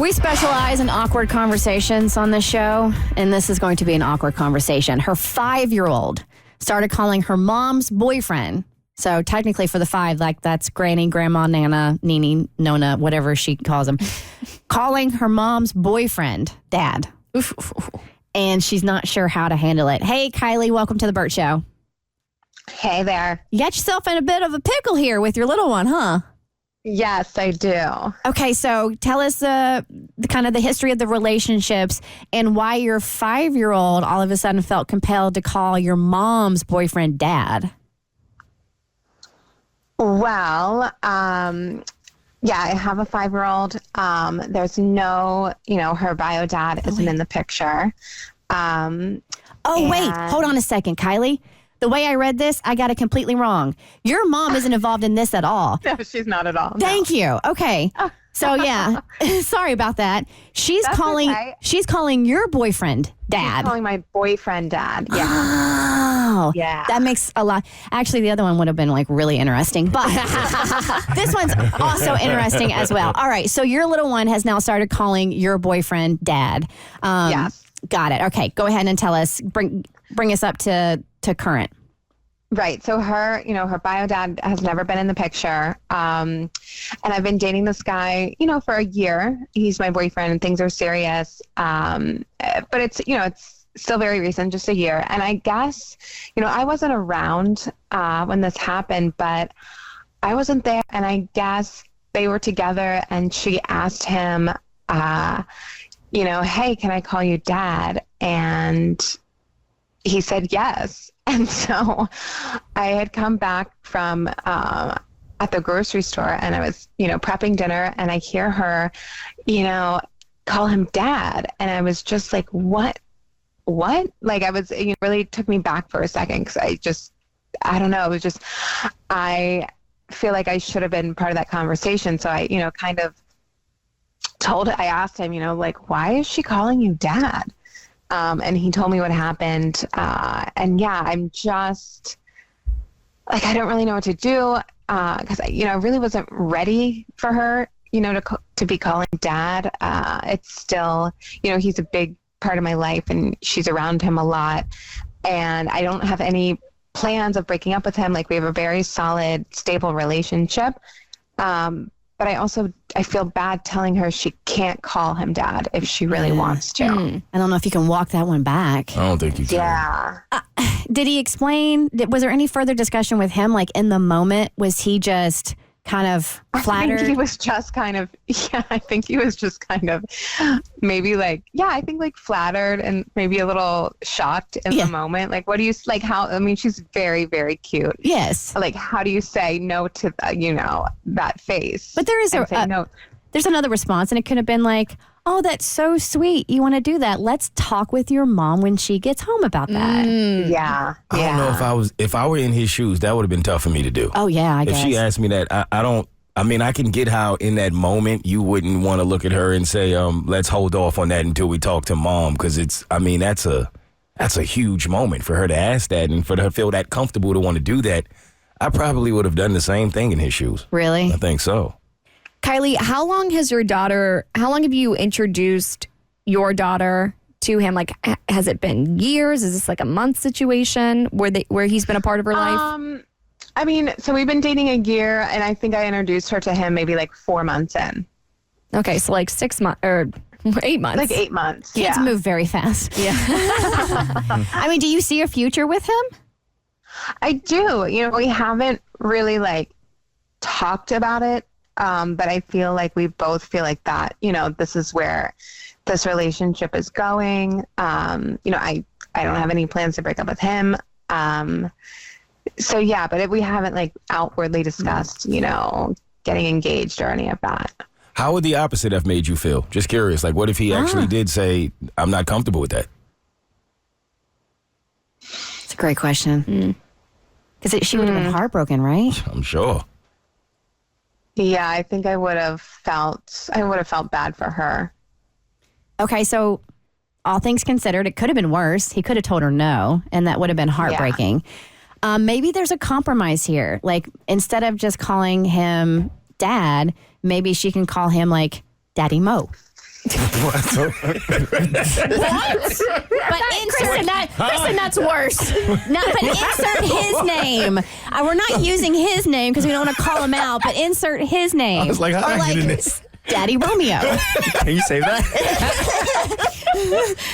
We specialize in awkward conversations on this show, and this is going to be an awkward conversation. Her 5-year-old started calling her mom's boyfriend. So technically for the 5, like that's Granny, Grandma, Nana, Nini, Nona, whatever she calls him, calling her mom's boyfriend Dad. And she's not sure how to handle it. Hey, Kylie, welcome to the Bert Show. Hey there. You got yourself in a bit of a pickle here with your little one, huh? Yes, I do. Okay, so tell us the kind of the history of the relationships and why your 5-year-old all of a sudden felt compelled to call your mom's boyfriend Dad. Well, yeah, I have a 5-year-old. There's no, her bio dad isn't in the picture. Wait, hold on a second, Kylie. The way I read this, I got it completely wrong. Your mom isn't involved in this at all. No, she's not at all. Thank you. Okay. So yeah, sorry about that. She's calling your boyfriend Dad. She's calling my boyfriend Dad. Yeah. Oh, yeah. That makes a lot. Actually, the other one would have been like really interesting, but this one's also interesting as well. All right. So your little one has now started calling your boyfriend Dad. Yes. Got it. Okay. Go ahead and tell us. Bring us up to current. Right. So her bio dad has never been in the picture. And I've been dating this guy, for a year. He's my boyfriend and things are serious. But it's still very recent, just a year. And I guess, I wasn't around when this happened, but I wasn't there. And I guess they were together and she asked him, hey, can I call you Dad? And he said yes. And so I had come back from at the grocery store and I was, prepping dinner and I hear her, call him Dad. And I was just like, what? Like it really took me back for a second because I don't know. It was just, I feel like I should have been part of that conversation. So I, kind of I asked him, why is she calling you Dad? And he told me what happened. And yeah, I'm just like, I don't really know what to do. Cause I really wasn't ready for her, to be calling Dad. It's still, he's a big part of my life and she's around him a lot. And I don't have any plans of breaking up with him. Like we have a very solid, stable relationship. But I feel bad telling her she can't call him Dad if she really wants to. I don't know if you can walk that one back. I don't think you can. Yeah. Did he explain? Was there any further discussion with him? Like in the moment, was he just kind of flattered? I think he was just kind of, maybe like, I think like flattered and maybe a little shocked in the moment. Like, what do you, like how, I mean, she's very, very cute. Yes. Like, how do you say no to, that face? But there is no. There's another response and it could have been like, oh, that's so sweet. You want to do that? Let's talk with your mom when she gets home about that. Yeah. I don't know if I were in his shoes, that would have been tough for me to do. Oh, yeah, I guess. If she asked me that, I can get how in that moment you wouldn't want to look at her and say, let's hold off on that until we talk to Mom. Because that's a huge moment for her to ask that and for her to feel that comfortable to want to do that. I probably would have done the same thing in his shoes. Really? I think so. Kylie, how long have you introduced your daughter to him? Like, has it been years? Is this like a month situation where he's been a part of her life? So we've been dating a year and I think I introduced her to him maybe like 4 months in. Okay. So like 6 months or 8 months. Like 8 months. Kids move very fast. Yeah. Do you see a future with him? I do. We haven't really like talked about it. But I feel like we both feel like that, this is where this relationship is going. I don't have any plans to break up with him. So yeah, but we haven't like outwardly discussed, getting engaged or any of that. How would the opposite have made you feel? Just curious. Like, what if he actually did say, I'm not comfortable with that? It's a great question. Because she would have been heartbroken, right? I'm sure. Yeah, I think I would have felt bad for her. Okay, so all things considered, it could have been worse. He could have told her no, and that would have been heartbreaking. Yeah. Maybe there's a compromise here. Like, instead of just calling him Dad, maybe she can call him, like, Daddy Mo. What? But Kristen, that's worse. But insert his name. We're not using his name because we don't want to call him out, but insert his name. I was like, how did I get in this? Daddy Romeo. Can you save that?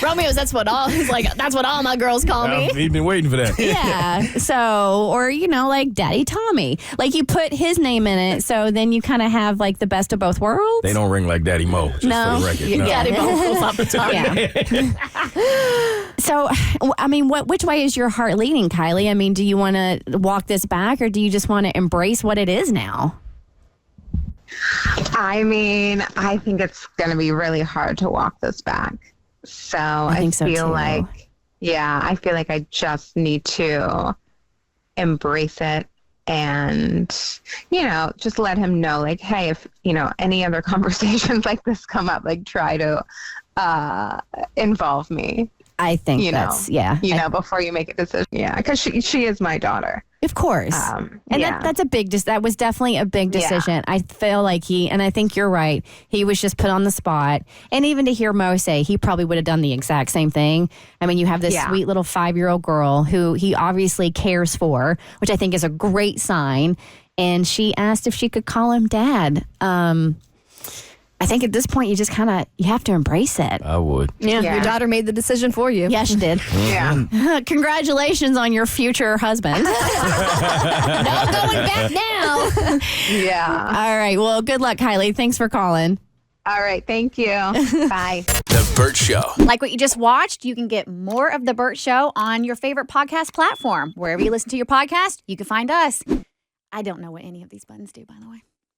Romeo's, that's what all my girls call me. We've been waiting for that. Yeah. So, or, like Daddy Tommy. Like you put his name in it, so then you kind of have like the best of both worlds. They don't ring like Daddy Mo, just for the record. No. Daddy Mo pulls off the top. Yeah. So, which way is your heart leaning, Kylie? I mean, do you want to walk this back or do you just want to embrace what it is now? I mean, I think it's going to be really hard to walk this back. So I feel like I just need to embrace it and, just let him know, like, hey, if, any other conversations like this come up, like try to involve me. I think before you make a decision. Yeah, because she is my daughter. Of course. And that's that was definitely a big decision. Yeah. I feel like and I think you're right. He was just put on the spot. And even to hear Mo say he probably would have done the exact same thing. I mean, you have this sweet little 5-year-old girl who he obviously cares for, which I think is a great sign. And she asked if she could call him dad. I think at this point, you just you have to embrace it. I would. Yeah, your daughter made the decision for you. Yeah, she did. Yeah. Congratulations on your future husband. No going back now. Yeah. All right. Well, good luck, Kylie. Thanks for calling. All right. Thank you. Bye. The Bert Show. Like what you just watched, you can get more of The Bert Show on your favorite podcast platform. Wherever you listen to your podcast, you can find us. I don't know what any of these buttons do, by the way.